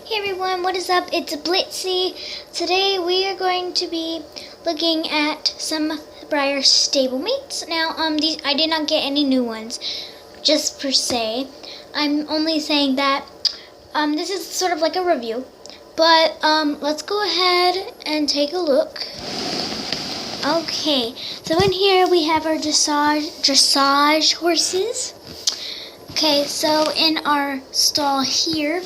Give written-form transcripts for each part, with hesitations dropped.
Hey everyone, what is up? It's Blitzy. Today we are going to be looking at some Breyer stablemates. Now, these I did not get any new ones, just per se. I'm only saying that this is sort of like a review. But let's go ahead and take a look. Okay, so in here we have our dressage horses. Okay, so in our stall here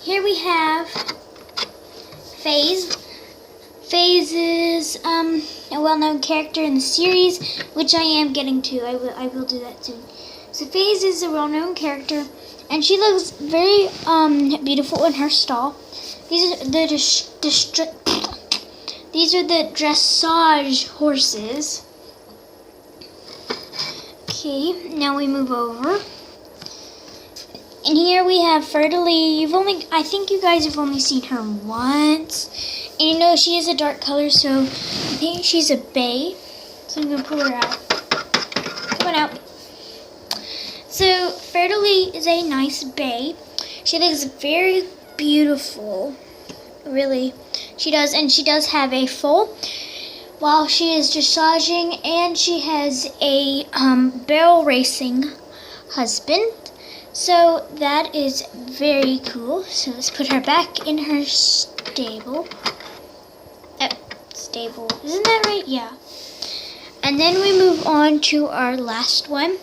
we have Phase. Phase is a well-known character in the series, which I am getting to. I will do that soon. So Phase is a well-known character, and she looks very beautiful in her stall. These are the dressage horses. Okay, now we move over. And here we have Fertily. I think you guys have only seen her once. And you know she is a dark color, so I think she's a bay. So I'm gonna pull her out. Come on out. So Fertily is a nice bay. She looks very beautiful. Really, she does, and she does have a foal while she is dressaging, and she has a barrel racing husband. So that is very cool. So let's put her back in her stable. Stable, isn't that right? Yeah. And then we move on to our last one.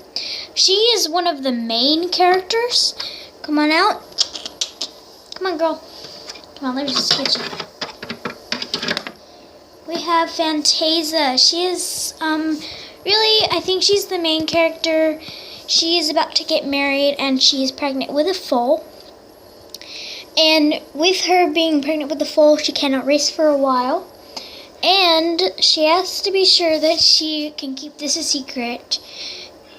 She is one of the main characters. Come on out. Come on, girl. Come on, let me just get you. We have Fantasia. She is, really, I think she's the main character. She is about to get married, and she is pregnant with a foal. And with her being pregnant with a foal, she cannot race for a while. And she has to be sure that she can keep this a secret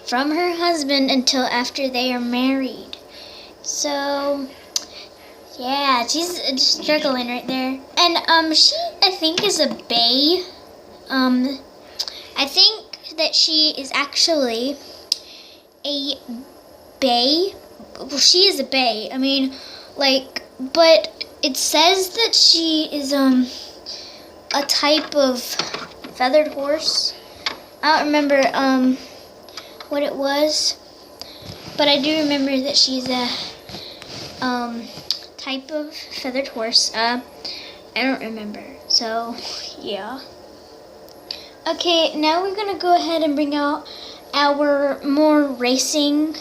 from her husband until after they are married. So yeah, she's struggling right there. And she, I think, is a bay. I think that she is actually a bay. Well, she is a bay. I mean, like, but it says that she is a type of feathered horse. I don't remember what it was, but I do remember that she's a type of feathered horse. I don't remember. So yeah. Okay, now we're gonna go ahead and bring out our more racing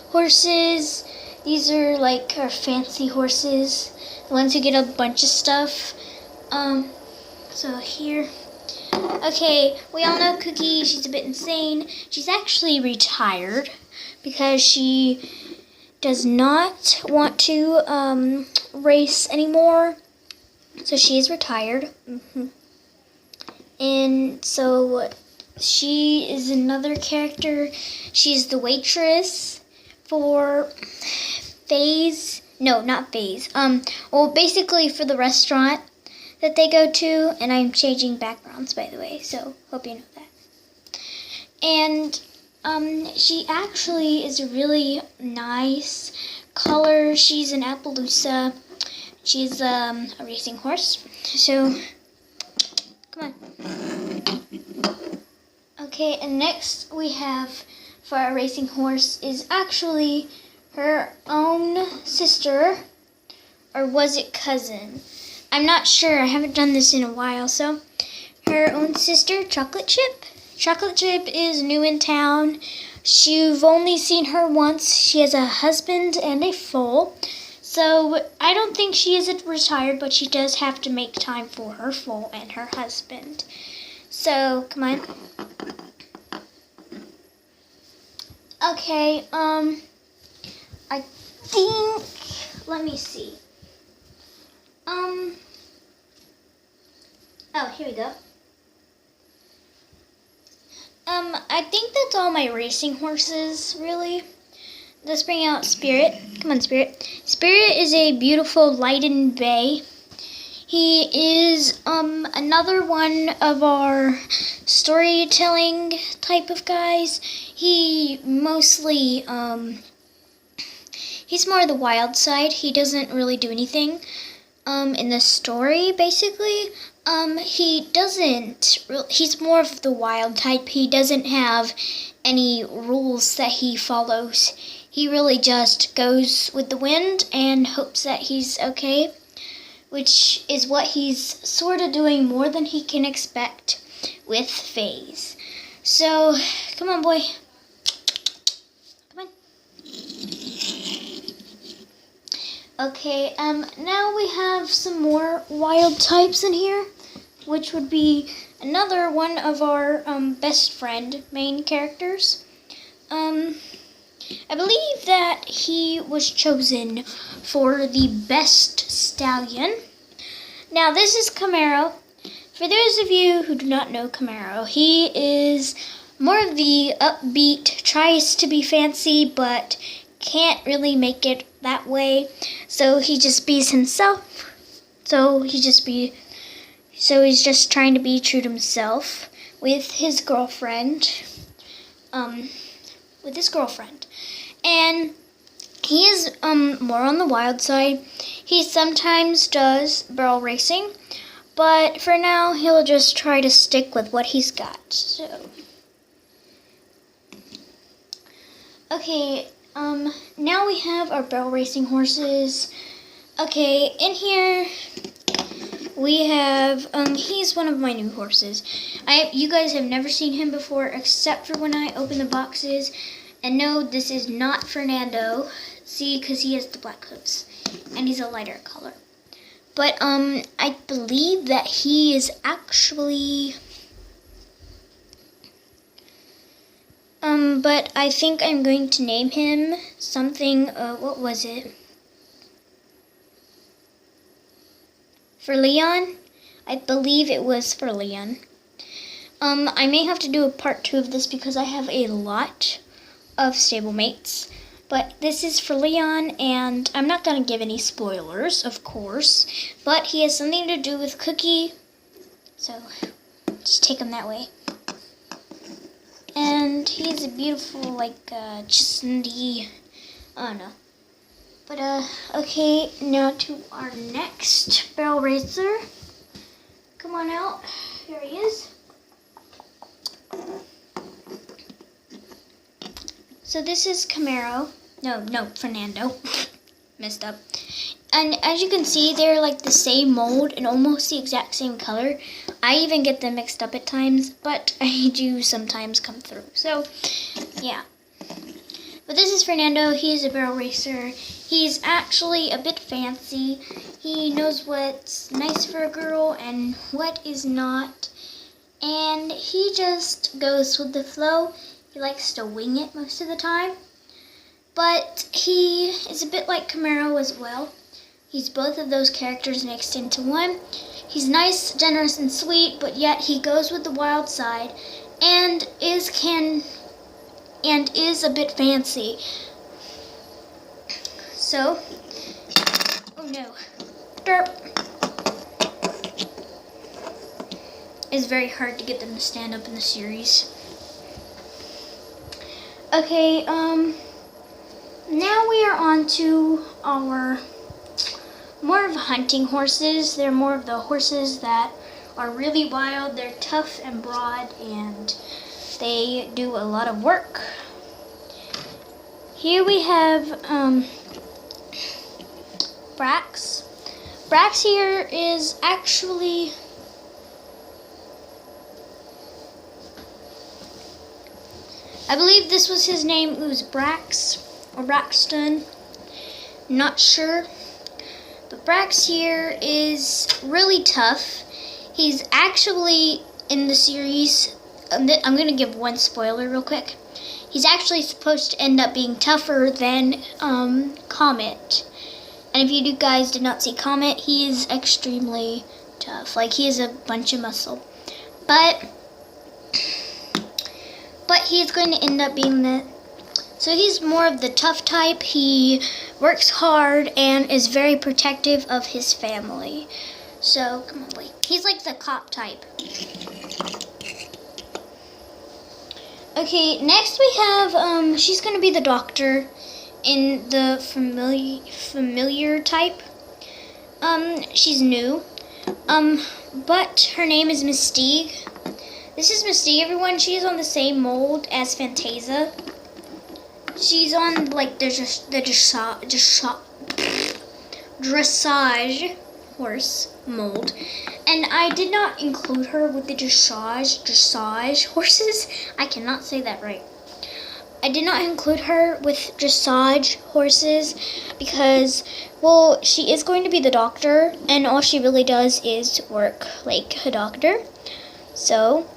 horses. These are like our fancy horses, the ones who get a bunch of stuff. So here, okay, we all know Cookie. She's a bit insane. She's actually retired because she does not want to race anymore. So she is retired. And so she is another character. She's the waitress for Phase. No, not Phase. Well, basically for the restaurant that they go to. And I'm changing backgrounds, by the way, so hope you know that. And she actually is a really nice color. She's an Appaloosa. She's a racing horse. So come on. Okay, and next we have for our racing horse is actually her own sister, or was it cousin? I'm not sure. I haven't done this in a while. So her own sister, Chocolate Chip. Chocolate Chip is new in town. You've only seen her once. She has a husband and a foal. So I don't think she is retired, but she does have to make time for her foal and her husband. So come on. Okay, I think, let me see. Oh, here we go. I think that's all my racing horses, really. Let's bring out Spirit. Come on, Spirit. Spirit is a beautiful Leiden bay. He is another one of our storytelling type of guys. He mostly He's more the wild side. He doesn't really do anything. In the story, basically, he's more of the wild type. He doesn't have any rules that he follows. He really just goes with the wind and hopes that he's okay, which is what he's sort of doing more than he can expect with FaZe. So, come on, boy. Come on. Okay, now we have some more wild types in here, which would be another one of our best friend main characters. I believe that he was chosen for the best stallion. Now, this is Camaro. For those of you who do not know Camaro, he is more of the upbeat, tries to be fancy, but can't really make it that way. So he just bees himself. So he's just trying to be true to himself with his girlfriend. And he is more on the wild side. He sometimes does barrel racing, but for now he'll just try to stick with what he's got. So, okay, now we have our barrel racing horses. Okay, in here we have he's one of my new horses. You guys have never seen him before except for when I open the boxes. And no, this is not Fernando. See, because he has the black hooves. And he's a lighter color. But, I believe that he is actually... but I think I'm going to name him something, what was it? For Leon? I believe it was for Leon. I may have to do a part 2 of this because I have a lot of stablemates, but this is for Leon, and I'm not going to give any spoilers, of course, but he has something to do with Cookie, so just take him that way. And he's a beautiful, like, chestnutty, I don't know. But, okay, now to our next barrel racer. Come on out. Here he is. So this is Camaro. No, Fernando. Messed up. And as you can see, they're like the same mold and almost the exact same color. I even get them mixed up at times, but I do sometimes come through. So, yeah. But this is Fernando. He is a barrel racer. He's actually a bit fancy. He knows what's nice for a girl and what is not. And he just goes with the flow. He likes to wing it most of the time. But he is a bit like Camaro as well. He's both of those characters mixed into one. He's nice, generous, and sweet, but yet he goes with the wild side and is a bit fancy. So, oh no, derp. It's very hard to get them to stand up in the series. Okay, now we are on to our more of hunting horses. They're more of the horses that are really wild. They're tough and broad, and they do a lot of work. Here we have Brax. Brax here is actually I believe this was his name. It was Brax or Braxton. Not sure. But Brax here is really tough. He's actually in the series. I'm going to give one spoiler real quick. He's actually supposed to end up being tougher than Comet. And if you guys did not see Comet, he is extremely tough. Like, he has a bunch of muscle. But he's going to end up being so he's more of the tough type. He works hard and is very protective of his family. So, come on, boy. He's like the cop type. Okay, next we have, she's going to be the doctor. in the familiar type. She's new. But her name is Mystique. This is Mystique, everyone. She is on the same mold as Fantasia. She's on like the dressage horse mold, and I did not include her with the dressage horses. I cannot say that right. I did not include her with dressage horses because, well, she is going to be the doctor, and all she really does is work like a doctor. So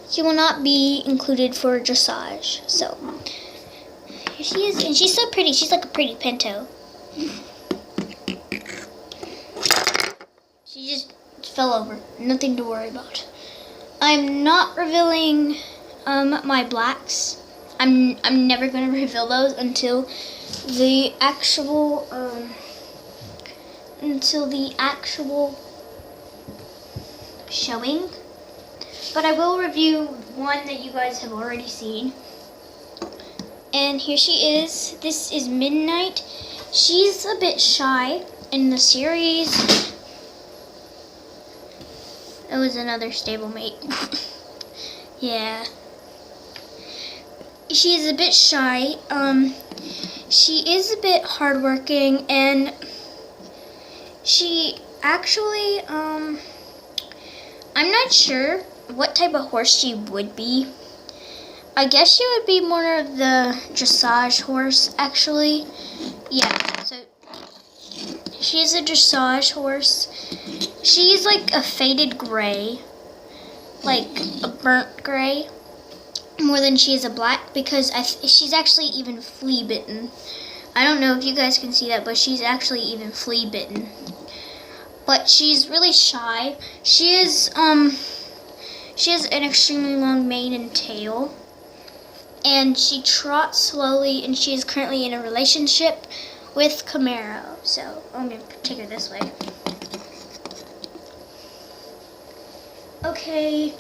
she will not be included for dressage. So here she is, and she's so pretty. She's like a pretty pinto. She just fell over. Nothing to worry about. I'm not revealing my blacks. I'm never going to reveal those until the actual showing. But I will review one that you guys have already seen. And here she is. This is Midnight. She's a bit shy in the series. That was another stablemate. Yeah. She is a bit shy. She is a bit hardworking, and she actually, I'm not sure what type of horse she would be. I guess she would be more of the dressage horse, actually. Yeah, so she's a dressage horse. She's like a faded gray, like a burnt gray, more than she is a black, because she's actually even flea bitten. I don't know if you guys can see that, but she's actually even flea bitten. But she's really shy. She has an extremely long mane and tail, and she trots slowly, and she is currently in a relationship with Camaro. So I'm gonna take her this way. Okay.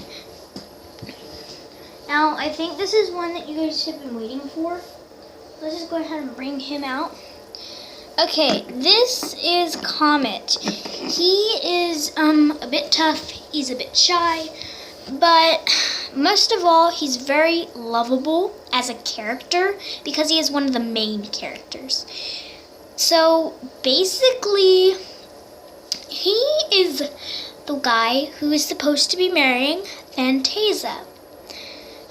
Now, I think this is one that you guys have been waiting for. Let's just go ahead and bring him out. Okay, this is Comet. He is a bit tough. He's a bit shy. But most of all, he's very lovable as a character because he is one of the main characters. So, basically, he is the guy who is supposed to be marrying Fantasia,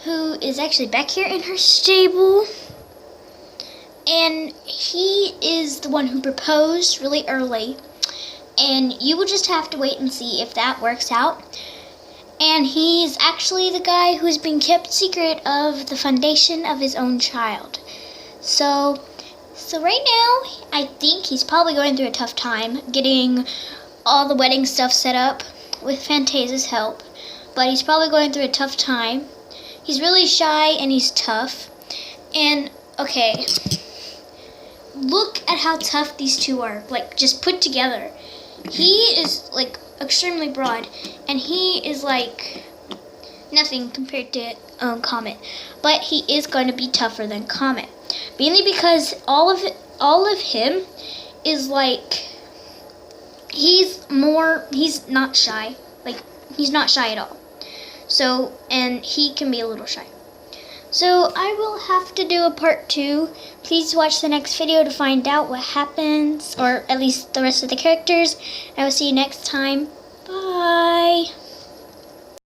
who is actually back here in her stable, and he is the one who proposed really early, and you will just have to wait and see if that works out. And he's actually the guy who's been kept secret of the foundation of his own child. So right now, I think he's probably going through a tough time getting all the wedding stuff set up with Fantasia's help, but he's probably going through a tough time. He's really shy and he's tough. And okay, look at how tough these two are, like just put together. He is like extremely broad, and he is like nothing compared to Comet. But he is going to be tougher than Comet, mainly because all of him is like he's not shy. Like he's not shy at all. So, and he can be a little shy. So I will have to do a part 2. Please watch the next video to find out what happens, or at least the rest of the characters. I will see you next time. Bye.